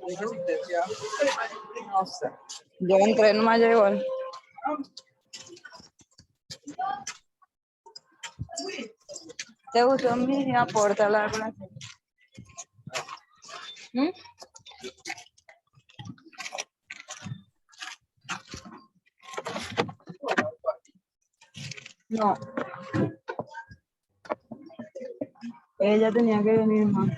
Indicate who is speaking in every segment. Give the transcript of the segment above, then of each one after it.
Speaker 1: Resistencia. No sé. Yo entré, no me llegó. ¿Te gustó mi aporte a la relación? No. Ella tenía que venir más.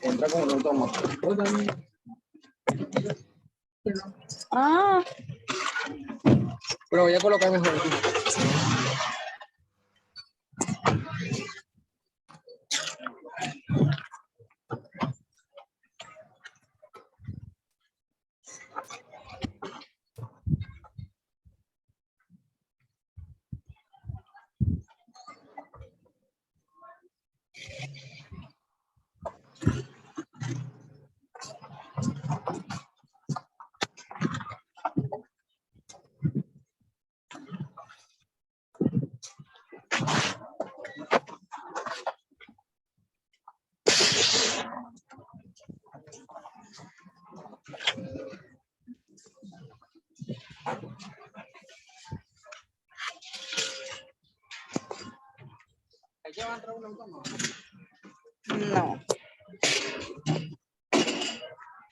Speaker 2: Entra como no toma.
Speaker 1: Ah.
Speaker 2: Pero voy a colocar mejor aquí. ¿Ya va a entrar un autónomo?
Speaker 1: No.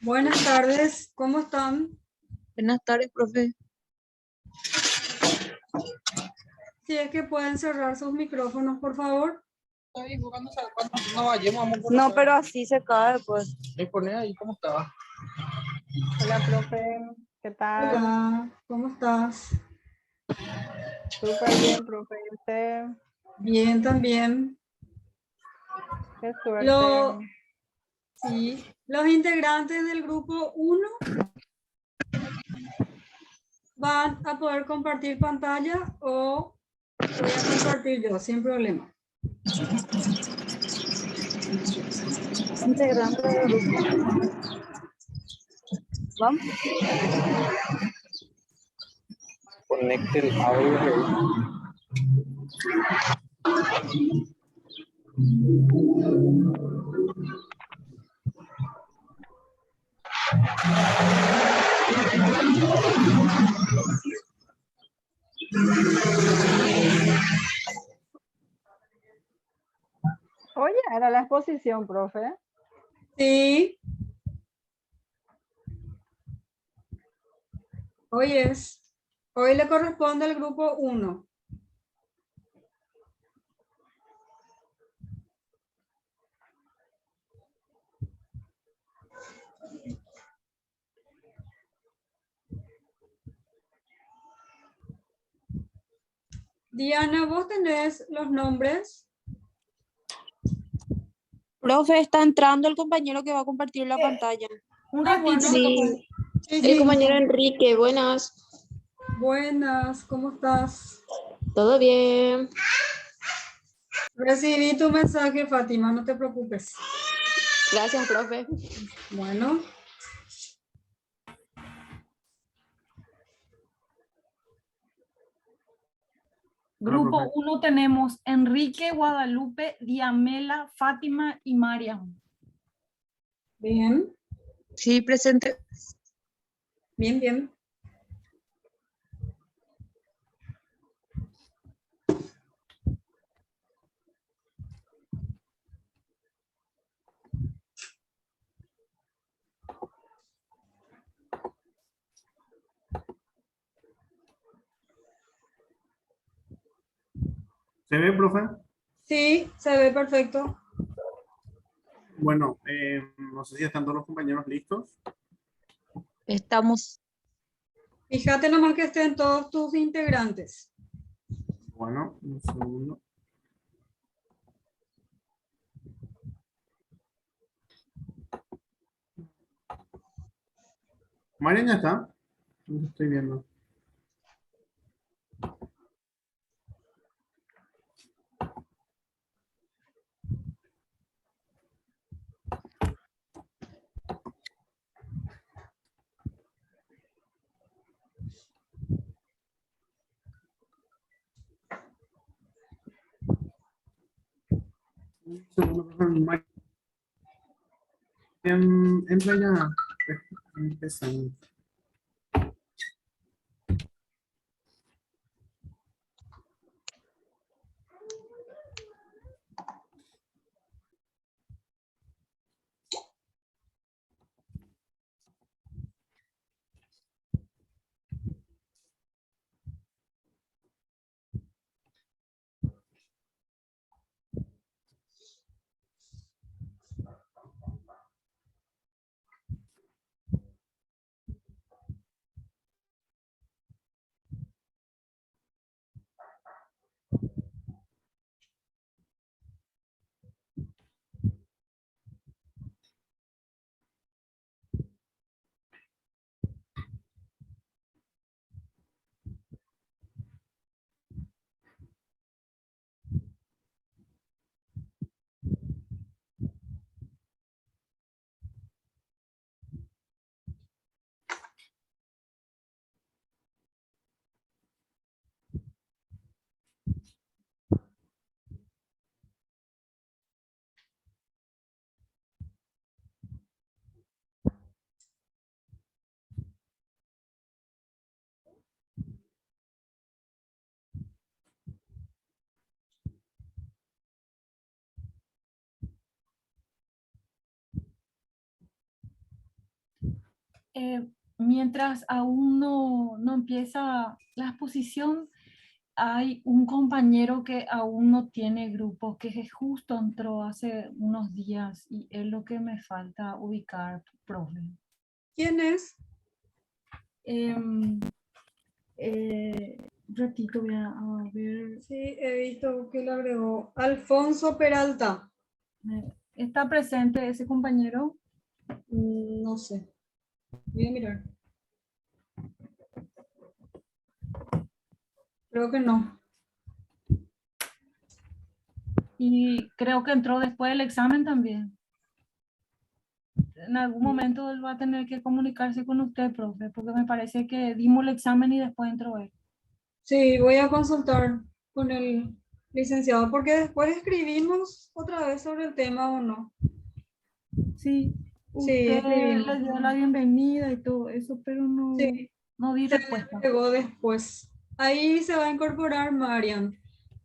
Speaker 3: Buenas tardes, ¿cómo están?
Speaker 1: Buenas tardes, profe.
Speaker 3: Si es que pueden cerrar sus micrófonos, por favor.
Speaker 2: Ahí jugando, cuando no vayamos, vamos por
Speaker 1: No, pero así se cae, pues.
Speaker 2: ahí pone ahí, ¿cómo estaba?
Speaker 4: Hola, profe. ¿Qué tal?
Speaker 3: Hola, ¿cómo estás?
Speaker 4: Súper bien, profe. ¿Y usted?
Speaker 3: Bien, también.
Speaker 4: Qué suerte.
Speaker 3: Sí, los integrantes del grupo 1 van a poder compartir pantalla o voy a compartir yo, sin problema.
Speaker 1: Integrante del grupo. Vamos.
Speaker 2: Conecte el audio.
Speaker 4: Oye, era la exposición, profe.
Speaker 3: Sí, hoy le corresponde al grupo 1. Diana, ¿vos tenés los nombres?
Speaker 5: Profe, está entrando el compañero que va a compartir la pantalla.
Speaker 3: Un ratito.
Speaker 5: Sí,
Speaker 3: Sí,
Speaker 5: el compañero Enrique, buenas.
Speaker 3: Buenas, ¿cómo estás?
Speaker 5: ¿Todo bien?
Speaker 3: Recibí tu mensaje, Fátima, no te preocupes.
Speaker 5: Gracias, profe.
Speaker 3: Bueno.
Speaker 6: Grupo 1 tenemos Enrique, Guadalupe, Diamela, Fátima y Mariam.
Speaker 3: Bien,
Speaker 1: Sí, presente.
Speaker 3: bien, bien.
Speaker 7: ¿Se ve, profe?
Speaker 3: Sí, se ve perfecto.
Speaker 7: Bueno, no sé si están todos los compañeros listos.
Speaker 1: Estamos.
Speaker 3: Fíjate nomás que estén todos tus integrantes.
Speaker 7: Bueno, un segundo. Marian ya está. No estoy viendo. Un segundo, por favor. Mariam, entra ya. Empezamos.
Speaker 6: Mientras aún no empieza la exposición, hay un compañero que aún no tiene grupo, que justo entró hace unos días y es lo que me falta ubicar, profe.
Speaker 3: ¿Quién es?
Speaker 6: Ratito voy a ver.
Speaker 3: Sí, he visto que le agregó Alfonso Peralta.
Speaker 6: ¿Está presente ese compañero?
Speaker 3: No sé. Voy a mirar. Creo que no.
Speaker 6: Y creo que entró después del examen también. En algún momento él va a tener que comunicarse con usted, profe, porque me parece que dimos el examen y después entró él.
Speaker 3: Sí, voy a consultar con el licenciado porque después escribimos otra vez sobre el tema o no.
Speaker 6: Sí,
Speaker 3: Sí,
Speaker 6: usted
Speaker 3: escribimos.
Speaker 6: le dio la bienvenida y todo eso, pero no,
Speaker 3: Sí,
Speaker 6: no di
Speaker 3: se
Speaker 6: respuesta.
Speaker 3: agregó después. Ahí se va a incorporar Marian.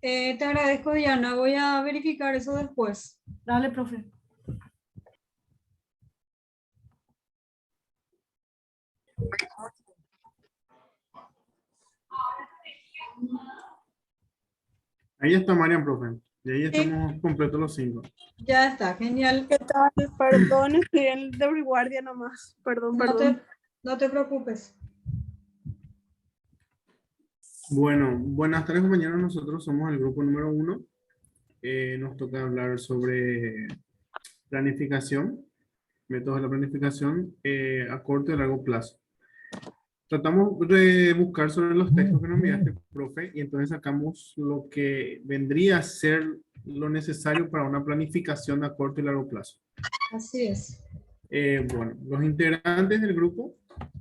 Speaker 3: Te agradezco, Diana. Voy a verificar eso después.
Speaker 6: Dale, profe.
Speaker 7: Ahí está Mariam, profe. Y ahí
Speaker 3: Sí.
Speaker 7: estamos completos los 5.
Speaker 3: Ya está, genial.
Speaker 5: ¿Qué tal? Perdón, estoy en de guardia nomás. Perdón, perdón.
Speaker 3: No te preocupes.
Speaker 7: Bueno, buenas tardes, compañeros. Nosotros somos el grupo número 1. Nos toca hablar sobre planificación, métodos de la planificación a corto y largo plazo. Tratamos de buscar sobre los textos que nos enviaste, profe, y entonces sacamos lo que vendría a ser lo necesario para una planificación a corto y largo plazo.
Speaker 3: Así es.
Speaker 7: Bueno, los integrantes del grupo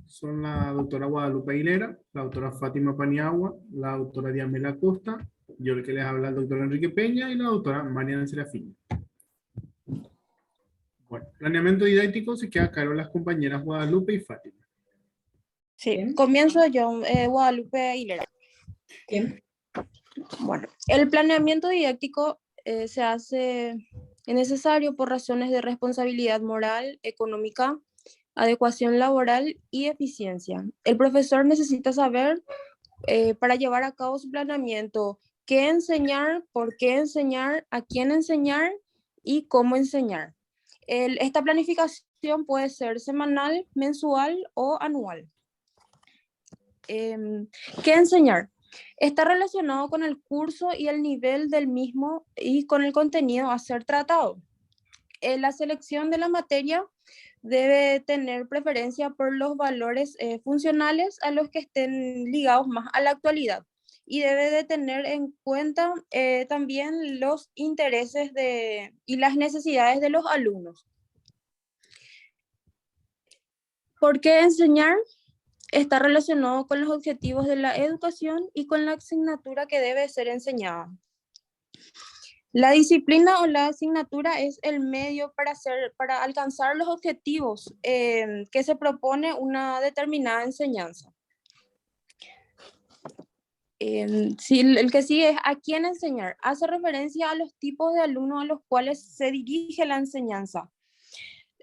Speaker 7: son la doctora Guadalupe Aguilera, la doctora Fátima Paniagua, la doctora Diamela Costa, yo el que les habla el doctor Enrique Peña y la doctora Mariana Serafín. Bueno, planeamiento didáctico se queda a cargo de las compañeras Guadalupe y Fátima.
Speaker 5: Sí,
Speaker 3: Bien.
Speaker 5: comienzo yo, Guadalupe Aguilera.
Speaker 3: Bien.
Speaker 5: Bueno, el planeamiento didáctico se hace necesario por razones de responsabilidad moral, económica, adecuación laboral y eficiencia. El profesor necesita saber para llevar a cabo su planeamiento qué enseñar, por qué enseñar, a quién enseñar y cómo enseñar. Esta planificación puede ser semanal, mensual o anual. ¿Qué enseñar? Está relacionado con el curso y el nivel del mismo y con el contenido a ser tratado. La selección de la materia debe tener preferencia por los valores funcionales a los que estén ligados más a la actualidad y debe de tener en cuenta también los intereses y las necesidades de los alumnos. ¿Por qué enseñar? Está relacionado con los objetivos de la educación y con la asignatura que debe ser enseñada. La disciplina o la asignatura es el medio para alcanzar los objetivos que se propone una determinada enseñanza. Sí, el que sigue es ¿a quién enseñar? Hace referencia a los tipos de alumnos a los cuales se dirige la enseñanza.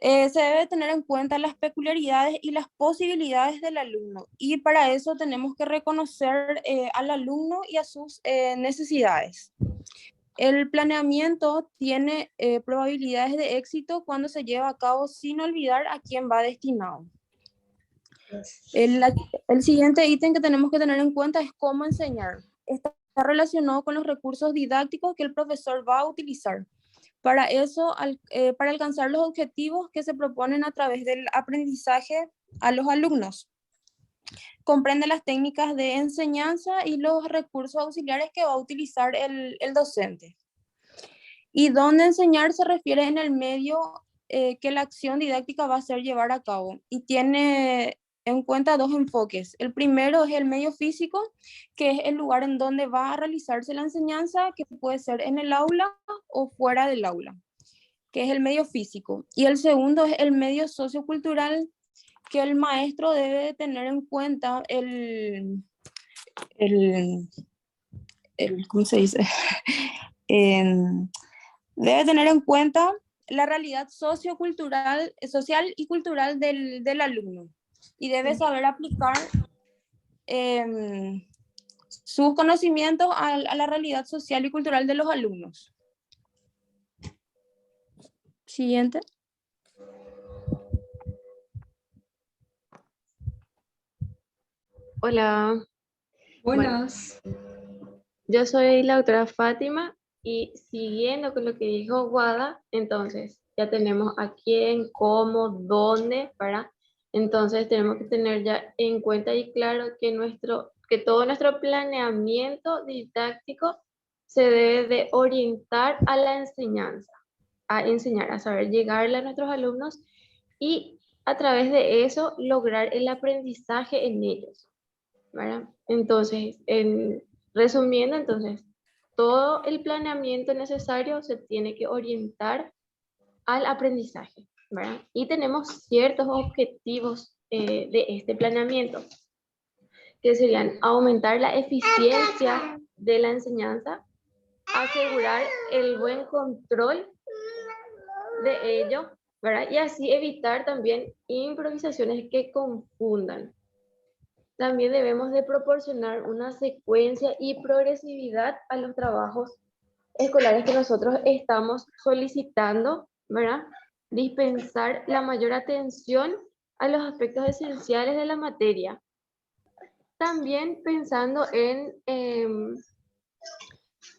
Speaker 5: Se debe tener en cuenta las peculiaridades y las posibilidades del alumno, y para eso tenemos que reconocer al alumno y a sus necesidades. El planeamiento tiene probabilidades de éxito cuando se lleva a cabo sin olvidar a quién va destinado. El siguiente ítem que tenemos que tener en cuenta es cómo enseñar. Está relacionado con los recursos didácticos que el profesor va a utilizar. Para eso, para alcanzar los objetivos que se proponen a través del aprendizaje a los alumnos. Comprende las técnicas de enseñanza y los recursos auxiliares que va a utilizar el docente. Y dónde enseñar se refiere en el medio que la acción didáctica va a ser llevar a cabo. Y tiene en cuenta dos enfoques. El primero es el medio físico, que es el lugar en donde va a realizarse la enseñanza, que puede ser en el aula o fuera del aula, que es el medio físico. Y el segundo es el medio sociocultural, que el maestro debe tener en cuenta ¿cómo se dice? Debe tener en cuenta la realidad sociocultural, social y cultural del alumno, y debe saber aplicar sus conocimientos a la realidad social y cultural de los alumnos. Siguiente.
Speaker 8: Hola,
Speaker 3: Buenas.
Speaker 8: yo soy la doctora Fátima y siguiendo con lo que dijo Guada, entonces ya tenemos a quién, cómo, dónde, para. Entonces tenemos que tener ya en cuenta y claro que todo nuestro planeamiento didáctico se debe de orientar a la enseñanza, a enseñar, a saber llegarle a nuestros alumnos y a través de eso lograr el aprendizaje en ellos, ¿verdad? Entonces, resumiendo, entonces, todo el planeamiento necesario se tiene que orientar al aprendizaje, ¿verdad? Y tenemos ciertos objetivos de este planeamiento, que serían aumentar la eficiencia de la enseñanza, asegurar el buen control de ello, ¿verdad? Y así evitar también improvisaciones que confundan. También debemos de proporcionar una secuencia y progresividad a los trabajos escolares que nosotros estamos solicitando, ¿verdad? Dispensar la mayor atención a los aspectos esenciales de la materia. También pensando en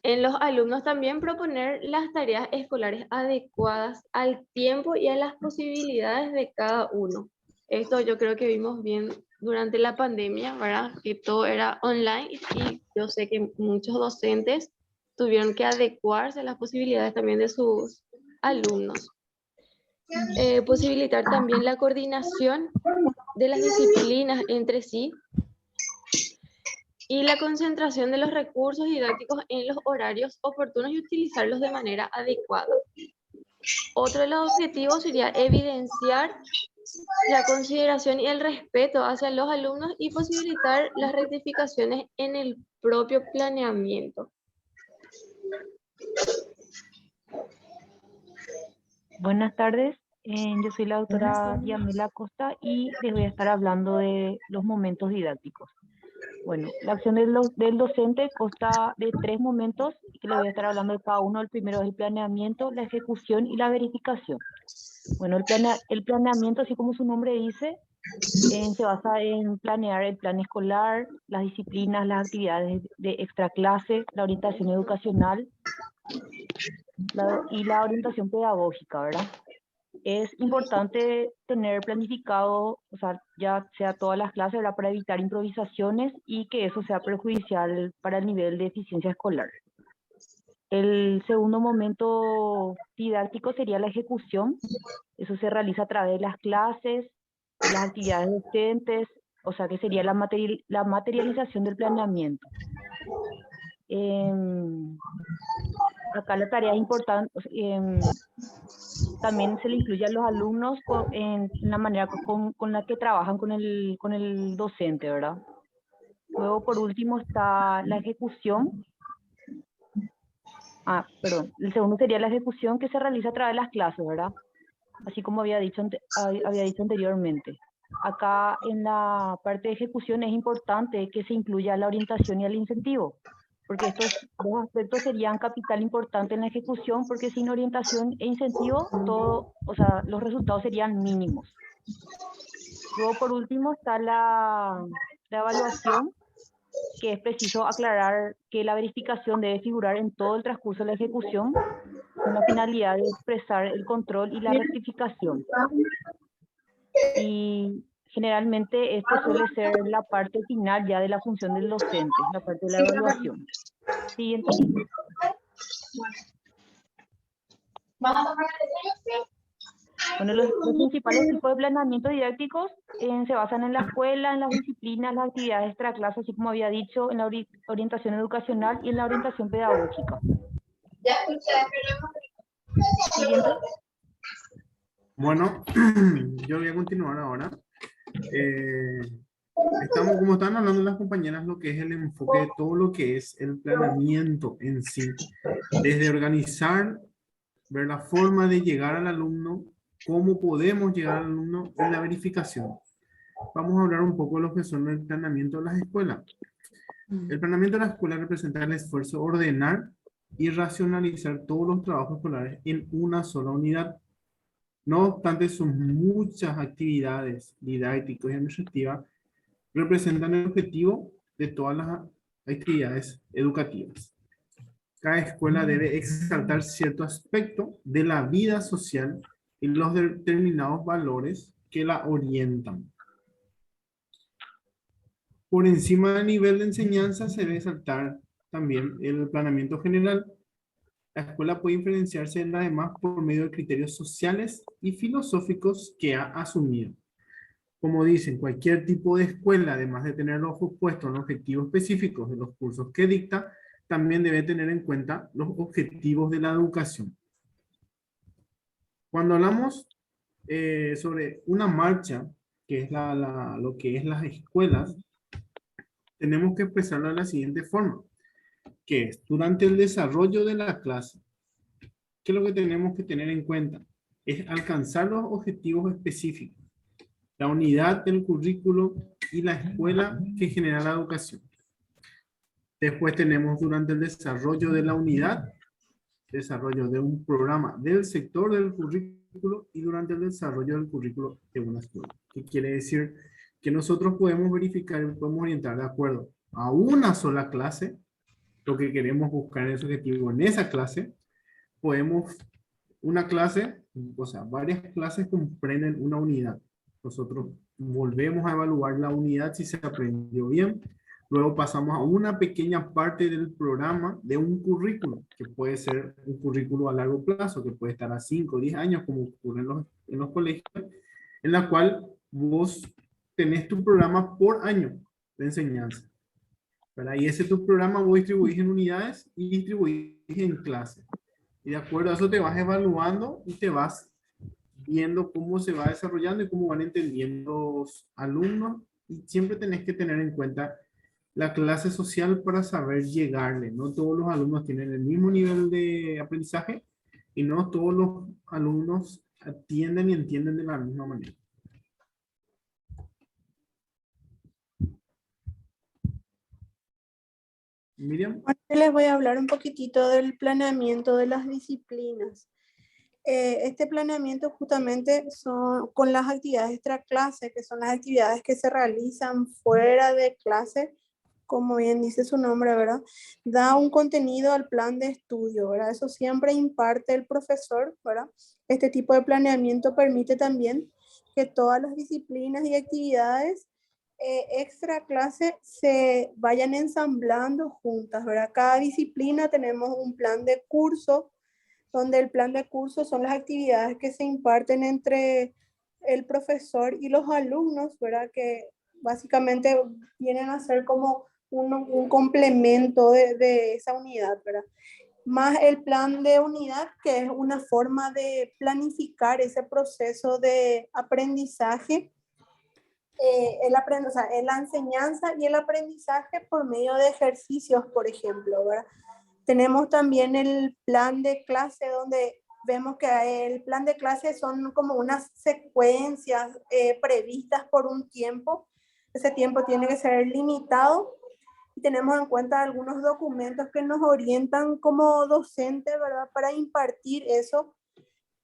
Speaker 8: los alumnos, también proponer las tareas escolares adecuadas al tiempo y a las posibilidades de cada uno. Esto yo creo que vimos bien durante la pandemia, ¿verdad? Que todo era online y yo sé que muchos docentes tuvieron que adecuarse a las posibilidades también de sus alumnos. Posibilitar también la coordinación de las disciplinas entre sí y la concentración de los recursos didácticos en los horarios oportunos y utilizarlos de manera adecuada. Otro de los objetivos sería evidenciar la consideración y el respeto hacia los alumnos y posibilitar las rectificaciones en el propio planeamiento.
Speaker 9: Buenas tardes, yo soy la doctora Yamila Costa y les voy a estar hablando de los momentos didácticos. Bueno, la acción del docente consta de 3 momentos que les voy a estar hablando de cada uno. El primero es el planeamiento, la ejecución y la verificación. Bueno, el planeamiento, así como su nombre dice, se basa en planear el plan escolar, las disciplinas, las actividades de extraclase, la orientación educacional y la orientación pedagógica, ¿verdad? Es importante tener planificado, o sea, ya sea todas las clases, ¿verdad? Para evitar improvisaciones y que eso sea perjudicial para el nivel de eficiencia escolar. El segundo momento didáctico sería la ejecución. Eso se realiza a través de las clases, de las actividades docentes, o sea que sería la materialización del planeamiento. Acá la tarea es importante, también se le incluye a los alumnos en la manera con la que trabajan con el docente, ¿verdad? Luego, por último, está la ejecución. Perdón, el segundo sería la ejecución que se realiza a través de las clases, ¿verdad? Así como había dicho anteriormente. Acá en la parte de ejecución es importante que se incluya la orientación y el incentivo, porque estos dos aspectos serían capital importante en la ejecución, porque sin orientación e incentivo, los resultados serían mínimos. Luego, por último, está la evaluación, que es preciso aclarar que la verificación debe figurar en todo el transcurso de la ejecución, con la finalidad de expresar el control y la rectificación. Y generalmente esto suele ser la parte final ya de la función del docente, la parte de la evaluación. Siguiente. Bueno, los principales tipos de planeamiento didácticos se basan en la escuela, en las disciplinas, las actividades extraclases, así como había dicho, en la orientación educacional y en la orientación pedagógica. Siguiente.
Speaker 7: Bueno, yo voy a continuar ahora. Como están hablando las compañeras, lo que es el enfoque de todo lo que es el planeamiento en sí, desde organizar, ver la forma de llegar al alumno, cómo podemos llegar al alumno en la verificación. Vamos a hablar un poco de lo que son el planeamiento de las escuelas. El planeamiento de la escuela representa el esfuerzo de ordenar y racionalizar todos los trabajos escolares en una sola unidad. No obstante, sus muchas actividades didácticas y administrativas representan el objetivo de todas las actividades educativas. Cada escuela debe exaltar cierto aspecto de la vida social y los determinados valores que la orientan. Por encima del nivel de enseñanza se debe exaltar también el planeamiento general. La escuela puede diferenciarse de las demás por medio de criterios sociales y filosóficos que ha asumido. Como dicen, cualquier tipo de escuela, además de tener los ojos puestos en objetivos específicos de los cursos que dicta, también debe tener en cuenta los objetivos de la educación. Cuando hablamos sobre una marcha, que es lo que es las escuelas, tenemos que expresarlo de la siguiente forma, que es durante el desarrollo de la clase, ¿qué es lo que tenemos que tener en cuenta? Es alcanzar los objetivos específicos, la unidad del currículo y la escuela que genera la educación. Después tenemos durante el desarrollo de la unidad, desarrollo de un programa del sector del currículo y durante el desarrollo del currículo de una escuela. ¿Qué quiere decir? Que nosotros podemos verificar y podemos orientar de acuerdo a una sola clase, lo que queremos buscar en ese objetivo en esa clase. Podemos, una clase, o sea, varias clases comprenden una unidad. Nosotros volvemos a evaluar la unidad si se aprendió bien. Luego pasamos a una pequeña parte del programa de un currículo, que puede ser un currículo a largo plazo, que puede estar a 5 o 10 años, como ocurre en los colegios, en la cual vos tenés tu programa por año de enseñanza. ¿Verdad? Y ese tu programa vos distribuís en unidades y distribuís en clases. Y de acuerdo a eso te vas evaluando y te vas viendo cómo se va desarrollando y cómo van entendiendo los alumnos. Y siempre tenés que tener en cuenta la clase social para saber llegarle. No todos los alumnos tienen el mismo nivel de aprendizaje y no todos los alumnos atienden y entienden de la misma manera. Miriam.
Speaker 10: Ahora les voy a hablar un poquitito del planeamiento de las disciplinas. Este planeamiento justamente son con las actividades extraclase, que son las actividades que se realizan fuera de clase, como bien dice su nombre, ¿verdad? Da un contenido al plan de estudio, ¿verdad? Eso siempre imparte el profesor, ¿verdad? Este tipo de planeamiento permite también que todas las disciplinas y actividades extra clase se vayan ensamblando juntas, ¿verdad? Cada disciplina tenemos un plan de curso, donde el plan de curso son las actividades que se imparten entre el profesor y los alumnos, ¿verdad? Que básicamente vienen a ser como un complemento de esa unidad, ¿verdad? Más el plan de unidad, que es una forma de planificar ese proceso de aprendizaje, la enseñanza y el aprendizaje por medio de ejercicios, por ejemplo, ¿verdad? Tenemos también el plan de clase, donde vemos que el plan de clase son como unas secuencias previstas por un tiempo. Ese tiempo tiene que ser limitado. Y tenemos en cuenta algunos documentos que nos orientan como docentes, ¿verdad? Para impartir eso.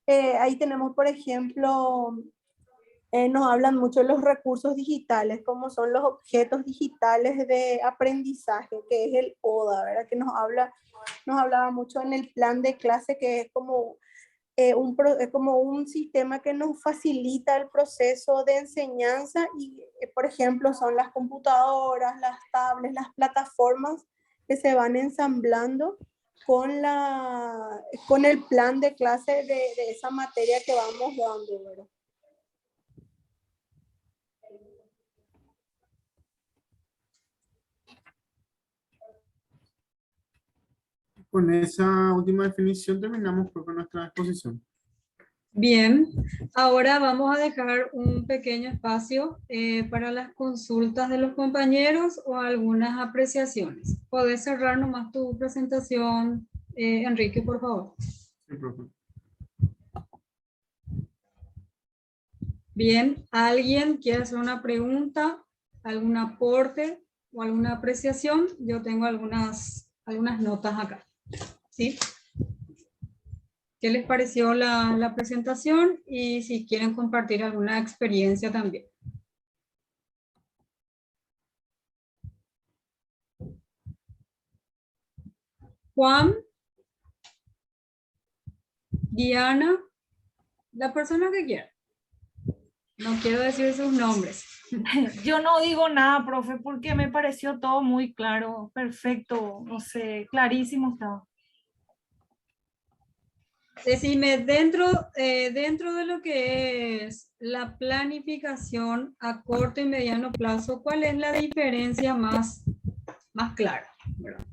Speaker 10: Ahí tenemos, por ejemplo, nos hablan mucho de los recursos digitales, como son los objetos digitales de aprendizaje, que es el ODA, ¿verdad? Que nos hablaba mucho en el plan de clase, que es como como un sistema que nos facilita el proceso de enseñanza y, por ejemplo, son las computadoras, las tablets, las plataformas que se van ensamblando con el plan de clase de esa materia que vamos dando, ¿verdad?
Speaker 7: Con esa última definición terminamos con nuestra exposición.
Speaker 3: Bien, ahora vamos a dejar un pequeño espacio para las consultas de los compañeros o algunas apreciaciones. ¿Podés cerrar nomás tu presentación, Enrique, por favor?
Speaker 7: Sí, profe.
Speaker 3: Bien, ¿alguien quiere hacer una pregunta, algún aporte o alguna apreciación? Yo tengo algunas notas acá. ¿Sí? ¿Qué les pareció la presentación? Y si quieren compartir alguna experiencia también. Juan, Diana, la persona que quiera. No quiero decir sus nombres.
Speaker 6: Yo no digo nada, profe, porque me pareció todo muy claro, perfecto, no sé, clarísimo estaba.
Speaker 3: Decime, dentro de lo que es la planificación a corto y mediano plazo, ¿cuál es la diferencia más clara? ¿Verdad?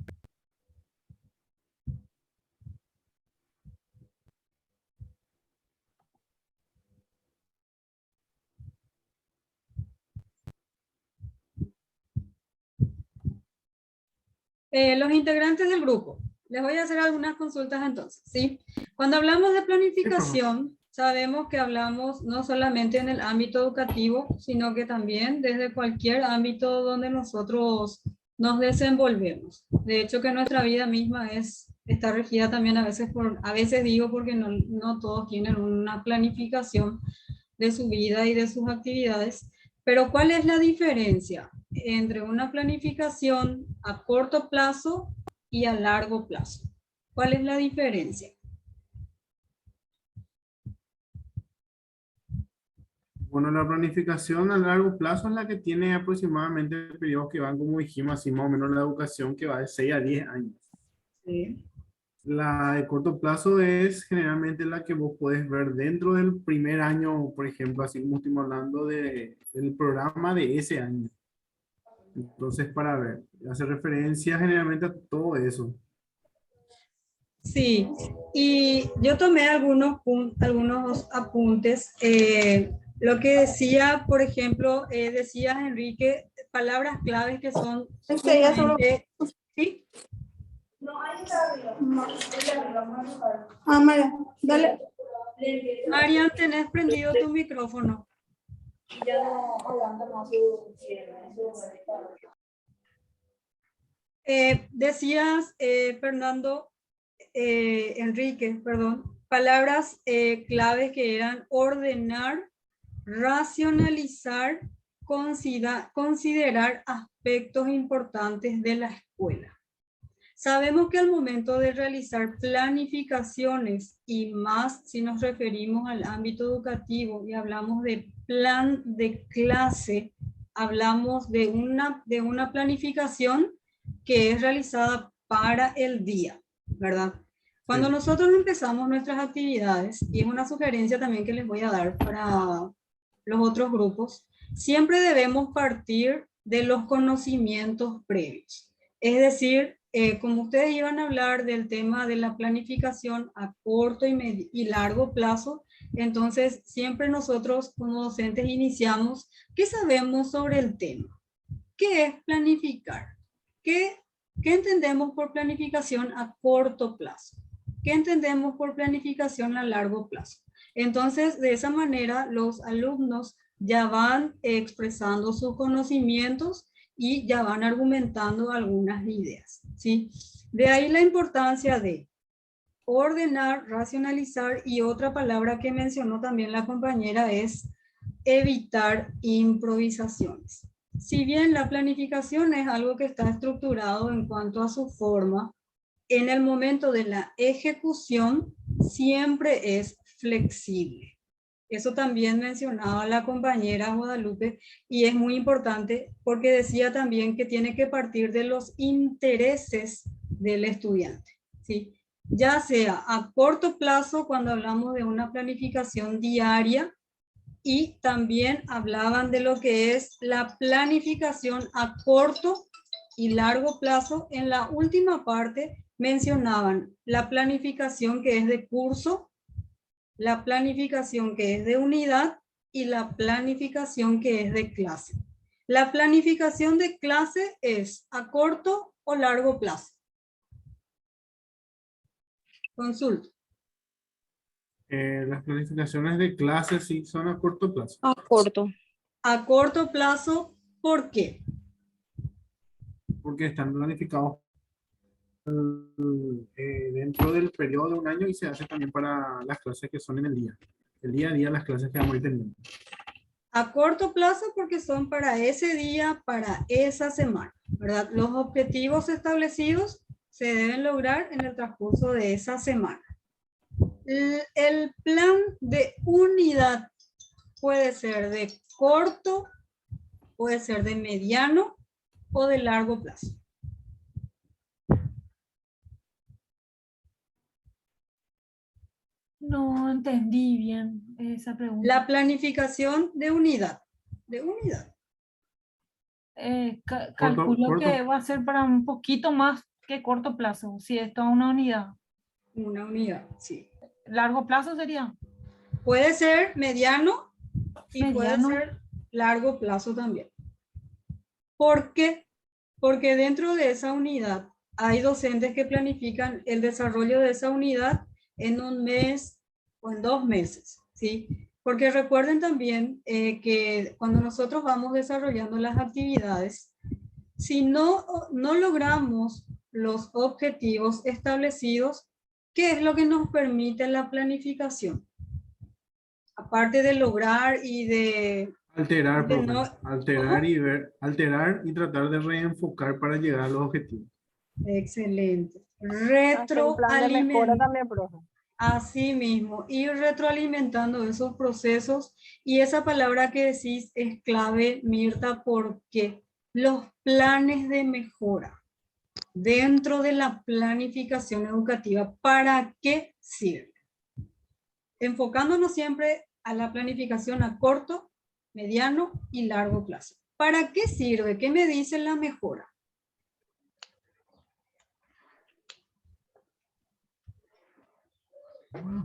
Speaker 3: Los integrantes del grupo. Les voy a hacer algunas consultas entonces, ¿sí? Cuando hablamos de planificación, sabemos que hablamos no solamente en el ámbito educativo, sino que también desde cualquier ámbito donde nosotros nos desenvolvemos. De hecho, que nuestra vida misma está regida también a veces digo porque no todos tienen una planificación de su vida y de sus actividades. Pero ¿cuál es la diferencia entre una planificación a corto plazo y a largo plazo? ¿Cuál es la diferencia?
Speaker 7: Bueno, la planificación a largo plazo es la que tiene aproximadamente periodos que van, como dijimos, así más o menos la educación que va de 6 a 10 años.
Speaker 3: Sí.
Speaker 7: La de corto plazo es generalmente la que vos podés ver dentro del primer año, por ejemplo, así como estamos hablando del programa de ese año. Entonces, para ver, hace referencia generalmente a todo eso.
Speaker 3: Sí, y yo tomé algunos apuntes. Lo que decía, por ejemplo, decías, Enrique, palabras claves que son sumamente... ¿Sí?
Speaker 10: Ah, María, dale.
Speaker 3: Marian, tenés prendido tu micrófono. Decías, Fernando, Enrique, perdón, palabras claves que eran ordenar, racionalizar, considerar aspectos importantes de la escuela. Sabemos que al momento de realizar planificaciones y más si nos referimos al ámbito educativo y hablamos de plan de clase, hablamos de una planificación que es realizada para el día, ¿verdad? Cuando nosotros empezamos nuestras actividades, y es una sugerencia también que les voy a dar para los otros grupos, siempre debemos partir de los conocimientos previos. Es decir, como ustedes iban a hablar del tema de la planificación a corto y largo plazo, entonces siempre nosotros como docentes iniciamos, ¿qué sabemos sobre el tema? ¿Qué es planificar? ¿Qué entendemos por planificación a corto plazo? ¿Qué entendemos por planificación a largo plazo? Entonces, de esa manera, los alumnos ya van expresando sus conocimientos y ya van argumentando algunas ideas, ¿sí? De ahí la importancia de ordenar, racionalizar, y otra palabra que mencionó también la compañera es evitar improvisaciones. Si bien la planificación es algo que está estructurado en cuanto a su forma, en el momento de la ejecución siempre es flexible. Eso también mencionaba la compañera Guadalupe y es muy importante porque decía también que tiene que partir de los intereses del estudiante, ¿sí? Ya sea a corto plazo cuando hablamos de una planificación diaria, y también hablaban de lo que es la planificación a corto y largo plazo. En la última parte mencionaban la planificación que es de curso, la planificación que es de unidad y la planificación que es de clase. La planificación de clase es a corto o largo plazo. Consulta.
Speaker 7: Las planificaciones de clases sí son a corto plazo.
Speaker 5: A corto.
Speaker 3: A corto plazo, ¿por qué?
Speaker 7: Porque están planificados dentro del periodo de un año y se hace también para las clases que son en el día a día, las clases que vamos a ir teniendo.
Speaker 3: A corto plazo porque son para ese día, para esa semana, ¿verdad? Los objetivos establecidos se deben lograr en el transcurso de esa semana. El plan de unidad puede ser de corto, puede ser de mediano o de largo plazo.
Speaker 6: No entendí bien esa pregunta.
Speaker 3: La planificación de unidad.
Speaker 6: Calculo que va a ser para un poquito más que corto plazo, si es toda una unidad.
Speaker 3: Una unidad, sí.
Speaker 6: ¿Largo plazo sería?
Speaker 3: Puede ser mediano y
Speaker 6: Mediano.
Speaker 3: puede ser largo plazo también. ¿Por qué? Porque dentro de esa unidad hay docentes que planifican el desarrollo de esa unidad en un mes o en 2 meses, ¿sí? Porque recuerden también que cuando nosotros vamos desarrollando las actividades, si no logramos los objetivos establecidos, ¿qué es lo que nos permite la planificación? Aparte de lograr y de...
Speaker 7: Alterar,
Speaker 3: de
Speaker 7: profe.
Speaker 3: no-
Speaker 7: Alterar y tratar de reenfocar para llegar a los objetivos.
Speaker 3: Excelente.
Speaker 4: Hacer un plan de mejora también, profe.
Speaker 3: Así mismo, ir retroalimentando esos procesos, y esa palabra que decís es clave, Mirta, porque los planes de mejora dentro de la planificación educativa, ¿para qué sirven? Enfocándonos siempre a la planificación a corto, mediano y largo plazo. ¿Para qué sirve? ¿Qué me dice la mejora?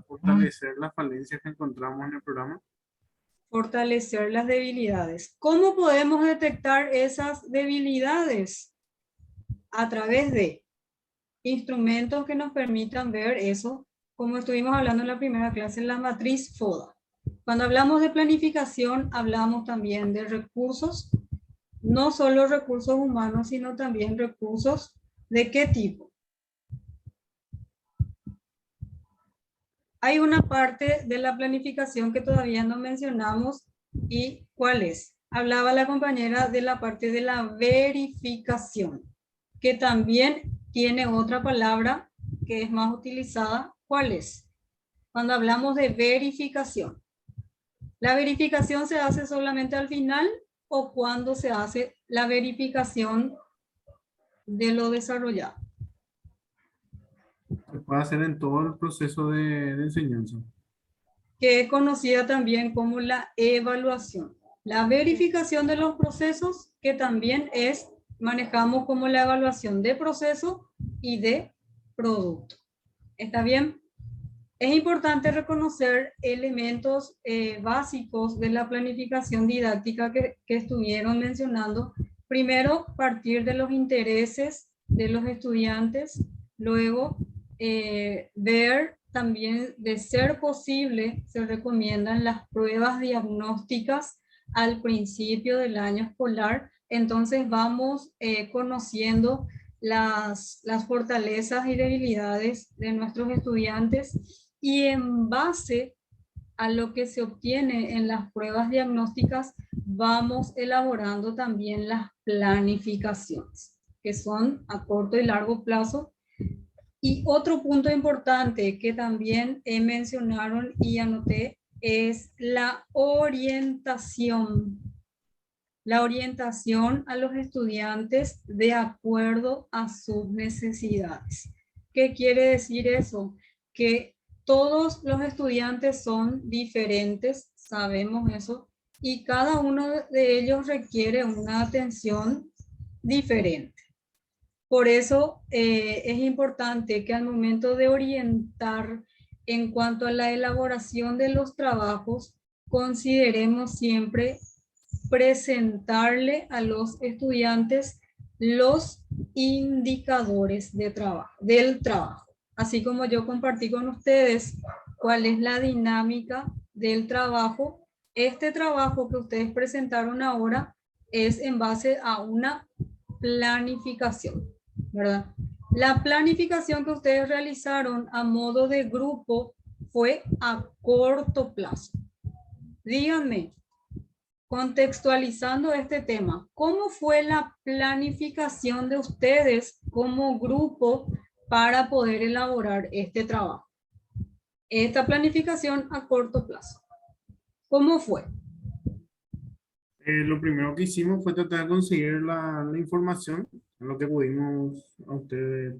Speaker 7: Fortalecer las falencias que encontramos en el programa.
Speaker 3: Fortalecer las debilidades. ¿Cómo podemos detectar esas debilidades? A través de instrumentos que nos permitan ver eso, como estuvimos hablando en la primera clase, en la matriz FODA. Cuando hablamos de planificación, hablamos también de recursos, no solo recursos humanos, sino también recursos de qué tipo. Hay una parte de la planificación que todavía no mencionamos, ¿y cuál es? Hablaba la compañera de la parte de la verificación, que también tiene otra palabra que es más utilizada. ¿Cuál es? Cuando hablamos de verificación. ¿La verificación se hace solamente al final o cuando se hace la verificación de lo desarrollado?
Speaker 7: Se puede hacer en todo el proceso de enseñanza.
Speaker 3: Que es conocida también como la evaluación. La verificación de los procesos, que también manejamos como la evaluación de proceso y de producto. ¿Está bien? Es importante reconocer elementos básicos de la planificación didáctica que estuvieron mencionando. Primero, partir de los intereses de los estudiantes. Luego, ver también, de ser posible, se recomiendan las pruebas diagnósticas al principio del año escolar. Entonces vamos conociendo las fortalezas y debilidades de nuestros estudiantes, y en base a lo que se obtiene en las pruebas diagnósticas vamos elaborando también las planificaciones, que son a corto y largo plazo. Y otro punto importante que también mencionaron y anoté es la orientación. La orientación a los estudiantes de acuerdo a sus necesidades. ¿Qué quiere decir eso? Que todos los estudiantes son diferentes, sabemos eso, y cada uno de ellos requiere una atención diferente. Por eso es importante que al momento de orientar en cuanto a la elaboración de los trabajos, consideremos siempre presentarle a los estudiantes los indicadores de del trabajo. Así como yo compartí con ustedes cuál es la dinámica del trabajo, este trabajo que ustedes presentaron ahora es en base a una planificación, ¿verdad? La planificación que ustedes realizaron a modo de grupo fue a corto plazo. Díganme, contextualizando este tema, ¿cómo fue la planificación de ustedes como grupo para poder elaborar este trabajo? Esta planificación a corto plazo, ¿cómo fue?
Speaker 7: Lo primero que hicimos fue tratar de conseguir la información, lo que pudimos a ustedes.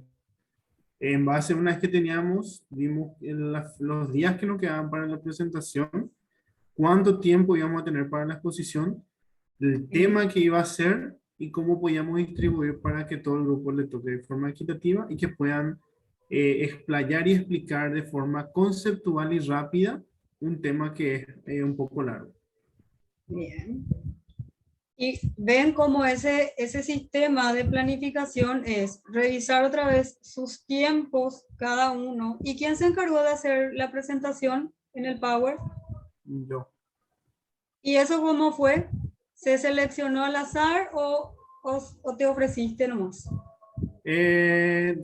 Speaker 7: En base, una vez que teníamos, vimos los días que nos quedaban para la presentación, cuánto tiempo íbamos a tener para la exposición, el tema que iba a ser y cómo podíamos distribuir para que todo el grupo le toque de forma equitativa y que puedan explayar y explicar de forma conceptual y rápida un tema que es un poco largo.
Speaker 3: Bien. Y ven cómo ese sistema de planificación es revisar otra vez sus tiempos cada uno. ¿Y quién se encargó de hacer la presentación en el Power?
Speaker 7: Yo.
Speaker 3: ¿Y eso cómo fue? ¿Se seleccionó al azar o te ofreciste nomás?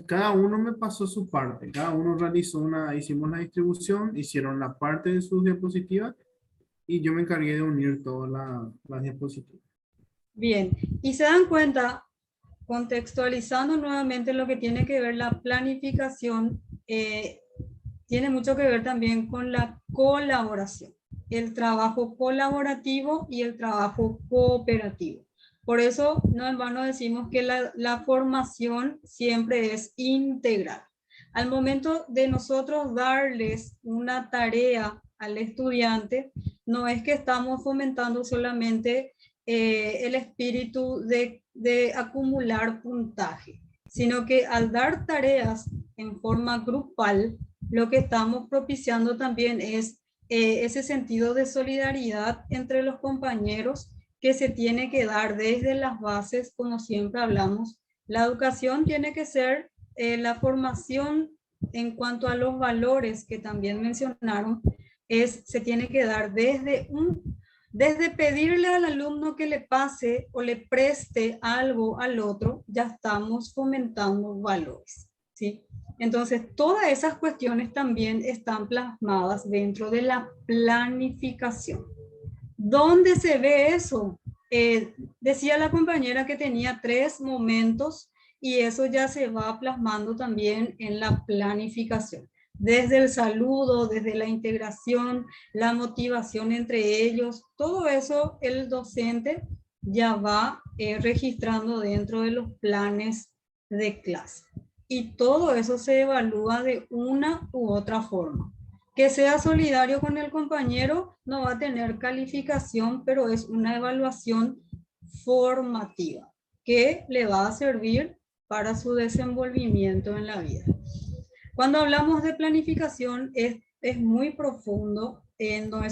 Speaker 7: Cada uno me pasó su parte. Cada uno realizó hicimos la distribución, hicieron la parte de sus diapositivas y yo me encargué de unir todas las diapositivas.
Speaker 3: Bien, y se dan cuenta, contextualizando nuevamente lo que tiene que ver la planificación, tiene mucho que ver también con la colaboración, el trabajo colaborativo y el trabajo cooperativo. Por eso no en vano decimos que la formación siempre es integral. Al momento de nosotros darles una tarea al estudiante, no es que estamos fomentando solamente el espíritu de acumular puntaje, sino que al dar tareas en forma grupal, lo que estamos propiciando también es ese sentido de solidaridad entre los compañeros que se tiene que dar desde las bases, como siempre hablamos. La educación tiene que ser la formación en cuanto a los valores que también mencionaron, se tiene que dar desde pedirle al alumno que le pase o le preste algo al otro, ya estamos fomentando valores, ¿sí? Entonces, todas esas cuestiones también están plasmadas dentro de la planificación. ¿Dónde se ve eso? Decía la compañera que tenía 3 momentos y eso ya se va plasmando también en la planificación. Desde el saludo, desde la integración, la motivación entre ellos, todo eso el docente ya va registrando dentro de los planes de clase. Y todo eso se evalúa de una u otra forma. Que sea solidario con el compañero, no va a tener calificación, pero es una evaluación formativa que le va a servir para su desenvolvimiento en la vida. Cuando hablamos de planificación es muy profundo,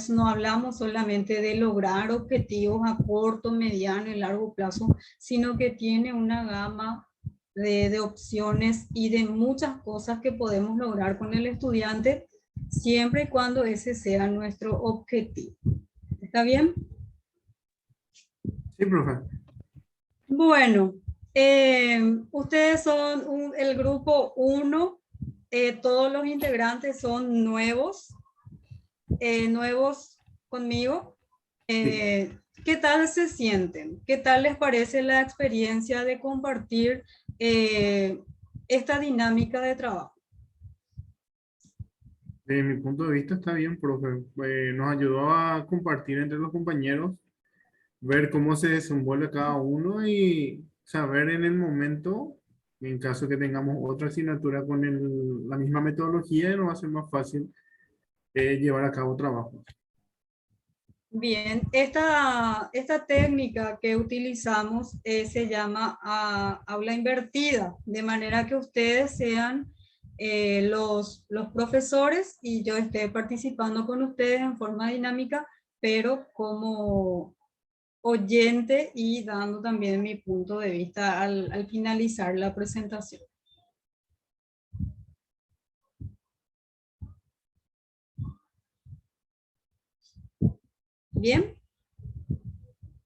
Speaker 3: no hablamos solamente de lograr objetivos a corto, mediano y largo plazo, sino que tiene una gama de opciones y de muchas cosas que podemos lograr con el estudiante, siempre y cuando ese sea nuestro objetivo. ¿Está bien?
Speaker 7: Sí, profe.
Speaker 3: Bueno, ustedes son el grupo 1, todos los integrantes son nuevos conmigo. ¿Qué tal se sienten? ¿Qué tal les parece la experiencia de compartir esta dinámica de trabajo?
Speaker 7: Desde mi punto de vista está bien, profe. Nos ayudó a compartir entre los compañeros, ver cómo se desenvuelve cada uno y saber en el momento, en caso que tengamos otra asignatura con la misma metodología, nos va a ser más fácil llevar a cabo trabajo.
Speaker 3: Bien, esta técnica que utilizamos se llama aula invertida, de manera que ustedes sean los profesores y yo esté participando con ustedes en forma dinámica, pero como oyente y dando también mi punto de vista al finalizar la presentación. ¿Bien?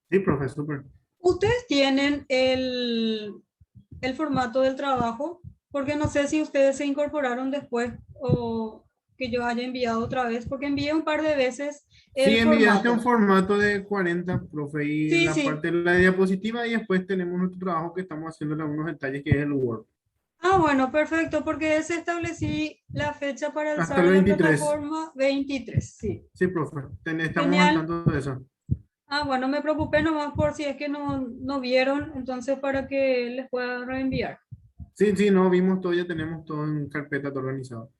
Speaker 7: Sí, profe, súper.
Speaker 3: Ustedes tienen el formato del trabajo, porque no sé si ustedes se incorporaron después o que yo haya enviado otra vez, porque envié un par de veces el
Speaker 7: Sí, enviaste
Speaker 3: formato.
Speaker 7: un formato de 40, profe, y
Speaker 3: Sí,
Speaker 7: la
Speaker 3: sí.
Speaker 7: parte de la diapositiva, y después tenemos nuestro trabajo que estamos haciendo en algunos detalles, que es el Word.
Speaker 3: Ah, bueno, perfecto, porque ese establecí la fecha para
Speaker 7: Hasta
Speaker 3: alzar
Speaker 7: el
Speaker 3: la
Speaker 7: 23.
Speaker 3: plataforma 23, sí.
Speaker 7: Sí, profe, estamos al
Speaker 3: Genial.
Speaker 7: tanto de eso.
Speaker 3: Ah, bueno, me preocupé nomás por si es que no vieron, entonces para que les pueda reenviar.
Speaker 7: Sí, no, vimos todo, ya tenemos todo en carpeta, todo organizado.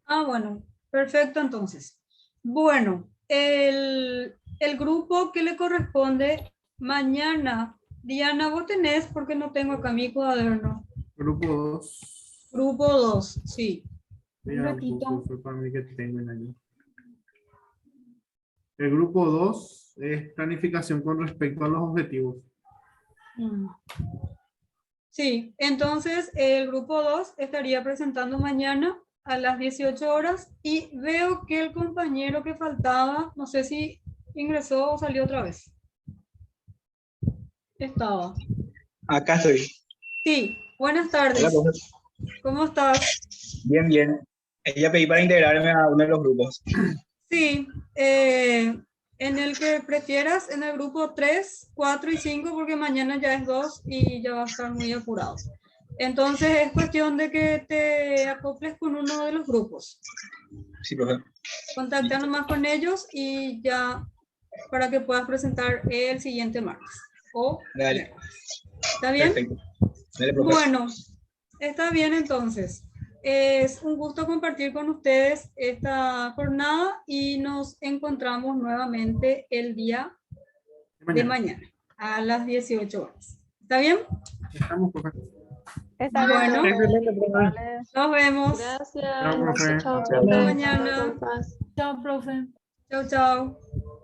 Speaker 3: Ah, bueno, perfecto entonces. Bueno, el grupo que le corresponde mañana, Diana, vos tenés, porque no tengo acá mi cuaderno.
Speaker 7: Grupo 2.
Speaker 3: Grupo 2, sí.
Speaker 6: Un ratito.
Speaker 7: Fue para mí que tengo en ahí. El grupo 2 es planificación con respecto a los objetivos.
Speaker 3: Sí, entonces el grupo 2 estaría presentando mañana a las 18 horas y veo que el compañero que faltaba, no sé si ingresó o salió otra vez. Estaba.
Speaker 11: Acá estoy.
Speaker 3: Sí, buenas tardes.
Speaker 11: Hola, profe.
Speaker 3: ¿Cómo estás?
Speaker 11: Bien, bien. Ella pedí para integrarme a uno de los grupos.
Speaker 3: Sí, en el que prefieras, en el grupo 3, 4 y 5, porque mañana ya es 2 y ya va a estar muy apurado. Entonces es cuestión de que te acoples con uno de los grupos.
Speaker 11: Sí, profe.
Speaker 3: Contacta nomás con ellos y ya para que puedas presentar el siguiente martes.
Speaker 11: Dale.
Speaker 3: ¿Está bien?
Speaker 11: Perfecto. Dale, profe.
Speaker 3: Bueno, está bien entonces. Es un gusto compartir con ustedes esta jornada y nos encontramos nuevamente el día de mañana a las 18 horas. ¿Está bien?
Speaker 7: Estamos, profe.
Speaker 4: Está bien,
Speaker 3: Bueno,
Speaker 4: profe. Vale.
Speaker 3: nos vemos.
Speaker 8: Gracias.
Speaker 7: Chao, profe.
Speaker 8: Chao,
Speaker 3: Hasta
Speaker 8: profe.
Speaker 3: mañana.
Speaker 8: Con paz.
Speaker 6: Chao, profe.
Speaker 3: Chao, chao.